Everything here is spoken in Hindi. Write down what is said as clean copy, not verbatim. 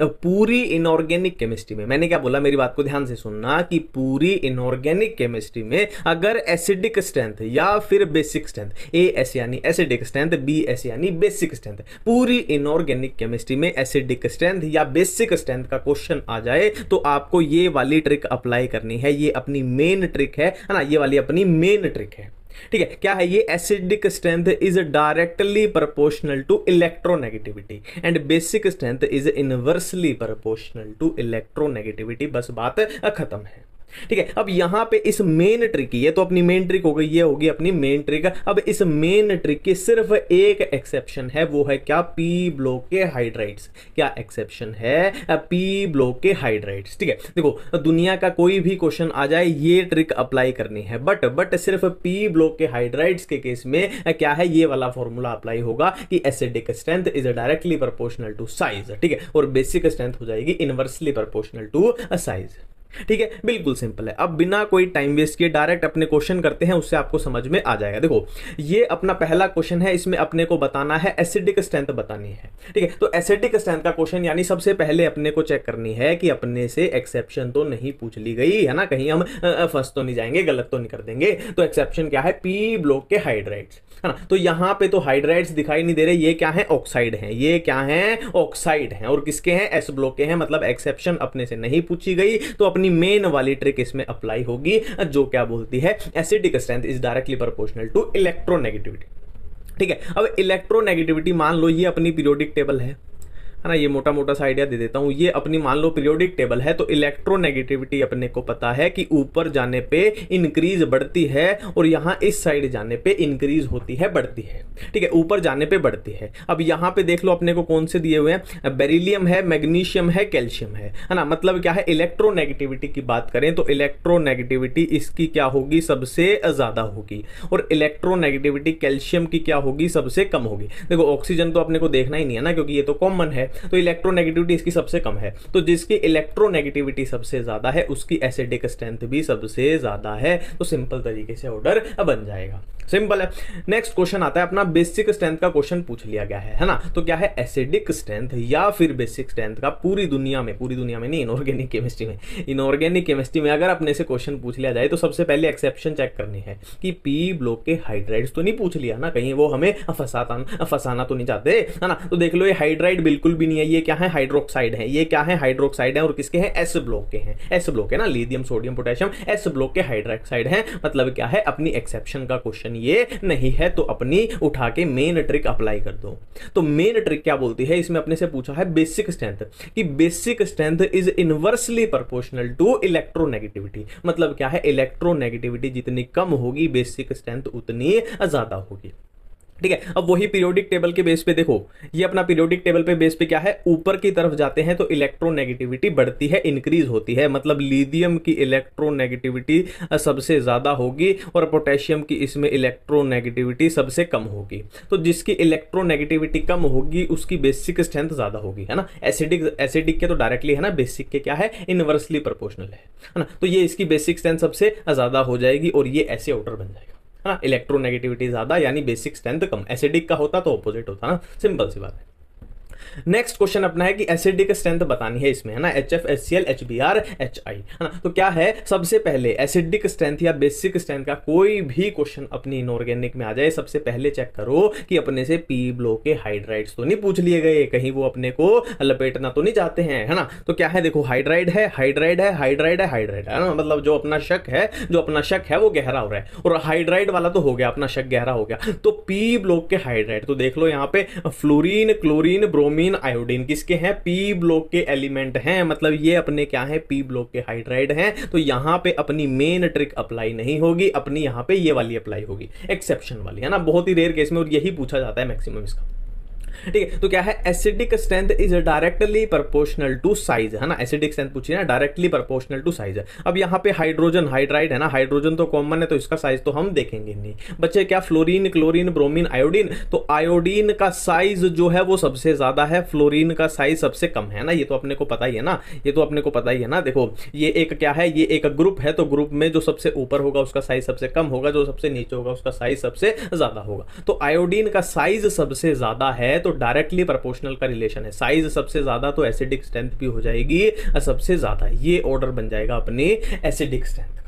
पूरी इनऑर्गेनिक केमिस्ट्री में, मैंने क्या बोला, मेरी बात को ध्यान से सुनना, कि पूरी इनऑर्गेनिक केमिस्ट्री में अगर एसिडिक स्ट्रेंथ या फिर बेसिक स्ट्रेंथ, ए एस यानी एसिडिक स्ट्रेंथ, बी एस यानी बेसिक स्ट्रेंथ, पूरी इनऑर्गेनिक केमिस्ट्री में एसिडिक स्ट्रेंथ या बेसिक स्ट्रेंथ का क्वेश्चन आ जाए तो आपको ये वाली ट्रिक अप्लाई करनी है। ये अपनी मेन ट्रिक है ना, ये वाली अपनी मेन ट्रिक है। ठीक है, क्या है ये? Acidic strength is directly proportional to electronegativity and basic strength is inversely proportional to electronegativity. बस बात खत्म है। ठीक है, अब यहां पे इस मेन ट्रिक, ये तो अपनी मेन ट्रिक हो गई, ये होगी अपनी मेन ट्रिक। अब इस मेन ट्रिक की सिर्फ एक एक्सेप्शन है, वो है क्या? पी ब्लॉक के हाइड्राइड्स। क्या एक्सेप्शन है? पी ब्लॉक के हाइड्राइड्स। ठीक है, देखो दुनिया का कोई भी क्वेश्चन आ जाए ये ट्रिक अप्लाई करनी है, बट सिर्फ पी ब्लॉक के हाइड्राइड्स के केस में क्या है? ये वाला फॉर्मूला अप्लाई होगा कि acidic strength is directly proportional to size. ठीक है, और बेसिक स्ट्रेंथ हो जाएगी इनवर्सली प्रोपोर्शनल टू साइज। ठीक है, बिल्कुल सिंपल है। अब बिना कोई टाइम वेस्ट किए डायरेक्ट अपने क्वेश्चन करते हैं, उससे आपको समझ में आ जाएगा। देखो ये अपना पहला क्वेश्चन है, इसमें अपने को बताना है एसिडिक स्ट्रेंथ बतानी है। ठीक है, तो एसिडिक स्ट्रेंथ का क्वेश्चन यानी सबसे पहले अपने को चेक करनी है कि अपने से एक्सेप्शन तो नहीं पूछ ली गई है ना, कहीं हम फंस तो नहीं जाएंगे, गलत तो नहीं कर देंगे। तो एक्सेप्शन क्या है? पी ब्लॉक के हाइड्राइड्स, है ना। तो यहां पे तो हाइड्राइड्स दिखाई नहीं दे रहे, ये क्या है? ऑक्साइड हैं। ये क्या है? ऑक्साइड हैं। और किसके हैं? एस ब्लॉक के हैं, मतलब एक्सेप्शन अपने से नहीं पूछी गई। तो अपनी मेन वाली ट्रिक इसमें अप्लाई होगी, जो क्या बोलती है? Acidic strength is directly proportional to electronegativity. ठीक है, अब इलेक्ट्रोनेगेटिविटी मान लो ये अपनी पीरियोडिक टेबल है ना, ये मोटा मोटा सा आइडिया दे देता हूं। ये अपनी मान लो पीरियोडिक टेबल है, तो इलेक्ट्रोनेगेटिविटी अपने को पता है कि ऊपर जाने पे इंक्रीज बढ़ती है और यहां इस साइड जाने पे इंक्रीज होती है, बढ़ती है। ठीक है, ऊपर जाने पे बढ़ती है। अब यहां पे देख लो अपने को कौन से दिए हुए हैं? बेरिलियम है, मैग्नीशियम है, कैल्शियम है ना। मतलब क्या है? इलेक्ट्रोनेगेटिविटी की बात करें तो इलेक्ट्रोनेगेटिविटी इसकी क्या होगी? सबसे ज्यादा होगी। और इलेक्ट्रोनेगेटिविटी कैल्शियम की क्या होगी? सबसे कम होगी। देखो ऑक्सीजन तो अपने को देखना ही नहीं है ना, क्योंकि ये तो कॉमन है। तो इलेक्ट्रोनेगेटिविटी इसकी सबसे कम है, तो जिसकी इलेक्ट्रोनेगेटिविटी सबसे ज्यादा है उसकी एसिडिक स्ट्रेंथ भी सबसे ज्यादा है। तो सिंपल तरीके से ऑर्डर बन जाएगा। सिंपल है। नेक्स्ट क्वेश्चन आता है अपना बेसिक स्ट्रेंथ का क्वेश्चन पूछ लिया गया है ना। तो क्या है? एसिडिक स्ट्रेंथ या फिर बेसिक स्ट्रेंथ का पूरी दुनिया में नहीं, इनऑर्गेनिक केमिस्ट्री में, इनऑर्गेनिक केमिस्ट्री में अगर अपने से क्वेश्चन पूछ लिया जाए तो सबसे पहले एक्सेप्शन चेक करनी है कि पी ब्लॉक के हाइड्राइड्स तो नहीं पूछ लिया ना, कहीं वो हमें फंसाना तो नहीं चाहते, है ना। तो देख लो ये हाइड्राइड बिल्कुल भी नहीं है, ये क्या है? हाइड्रोक्साइड है। ये क्या है? हाइड्रोक्साइड है। और किसके हैं? एस ब्लॉक के हैं। एस ब्लॉक है ना, lithium sodium potassium, S block के हाइड्रोक्साइड है। मतलब क्या है? अपनी एक्सेप्शन का क्वेश्चन ये नहीं है, तो अपनी उठा के मेन ट्रिक अप्लाई कर दो। तो मेन ट्रिक क्या बोलती है? इसमें अपने से पूछा है बेसिक स्ट्रेंथ, कि basic strength is inversely proportional to electronegativity. मतलब क्या है? इलेक्ट्रोनेगेटिविटी जितनी कम होगी बेसिक स्ट्रेंथ उतनी ज्यादा होगी। ठीक है, अब वही पीरियोडिक टेबल के बेस पे देखो, ये अपना पीरियोडिक टेबल पे बेस पे क्या है? ऊपर की तरफ जाते हैं तो इलेक्ट्रोनेगेटिविटी बढ़ती है, इंक्रीज होती है। मतलब लिथियम की इलेक्ट्रोनेगेटिविटी सबसे ज्यादा होगी और पोटेशियम की इसमें इलेक्ट्रोनेगेटिविटी सबसे कम होगी। तो जिसकी इलेक्ट्रोनेगेटिविटी कम होगी उसकी बेसिक स्ट्रेंथ ज्यादा होगी, है ना। एसिडिक के तो डायरेक्टली है ना, बेसिक के क्या है? इनवर्सली प्रोपोर्शनल है ना। तो ये इसकी बेसिक स्ट्रेंथ सबसे ज्यादा हो जाएगी और ये ऐसे ऑर्डर बन जाएगा। हाँ, इलेक्ट्रोनेगेटिविटी ज्यादा यानी बेसिक स्ट्रेंथ कम। एसिडिक का होता तो ऑपोजिट होता ना, सिंपल सी बात है। नेक्स्ट क्वेश्चन अपना है कि एसिडिक स्ट्रेंथ बतानी है इसमें, है ना। HF HCl HBr HI, है ना। तो क्या है? सबसे पहले एसिडिक स्ट्रेंथ या बेसिक स्ट्रेंथ का कोई भी क्वेश्चन अपनी इनऑर्गेनिक में आ जाए, सबसे पहले चेक करो कि अपने से पी ब्लॉक के हाइड्राइड्स तो नहीं पूछ लिए गए, कहीं वो अपने को लपेटना तो नहीं चाहते हैं, है ना। तो क्या है? देखो हाइड्राइड है, हाइड्राइड है, हाइड्राइड है, हाइड्राइड है ना। मतलब जो अपना शक है वो गहरा हो रहा है, और हाइड्राइड वाला तो हो गया, अपना शक गहरा हो गया। तो पी ब्लॉक के हाइड्राइड तो देख लो यहाँ पे फ्लोरीन, क्लोरीन, ब्रोमीन, आयोडीन किसके हैं? पी ब्लॉक के एलिमेंट हैं। मतलब ये अपने क्या है? पी ब्लॉक के हाइड्राइड हैं। तो यहां पे अपनी मेन ट्रिक अप्लाई नहीं होगी, अपनी यहां पे ये वाली अप्लाई होगी, एक्सेप्शन वाली, है ना। बहुत ही रेयर केस में और यही पूछा जाता है मैक्सिमम इसका। ठीक है, तो क्या है? Acidic strength is directly proportional to size, है ना। एसिडिक स्ट्रेंथ पूछी ना, डायरेक्टली प्रोपोर्शनल टू साइज। अब यहाँ पे हाइड्रोजन, हाइड्राइड है ना, हाइड्रोजन तो कॉमन है तो इसका साइज तो हम देखेंगे नहीं। बच्चे क्या? Fluorine, chlorine, bromine, iodine. तो आयोडीन का साइज जो है वो सबसे ज्यादा है, फ्लोरीन का साइज सबसे कम है ना। ये तो अपने को पता ही है ना, ये तो अपने को पता ही है ना। देखो ये एक क्या है? ये एक ग्रुप है, तो ग्रुप में जो सबसे ऊपर होगा उसका साइज सबसे कम होगा, जो सबसे नीचे होगा उसका साइज सबसे ज्यादा होगा। तो आयोडीन का साइज सबसे ज्यादा है, तो डायरेक्टली प्रोपोर्शनल का रिलेशन है, साइज सबसे ज्यादा तो एसिडिक स्ट्रेंथ भी हो जाएगी सबसे ज्यादा, ये ऑर्डर बन जाएगा अपनी एसिडिक स्ट्रेंथ।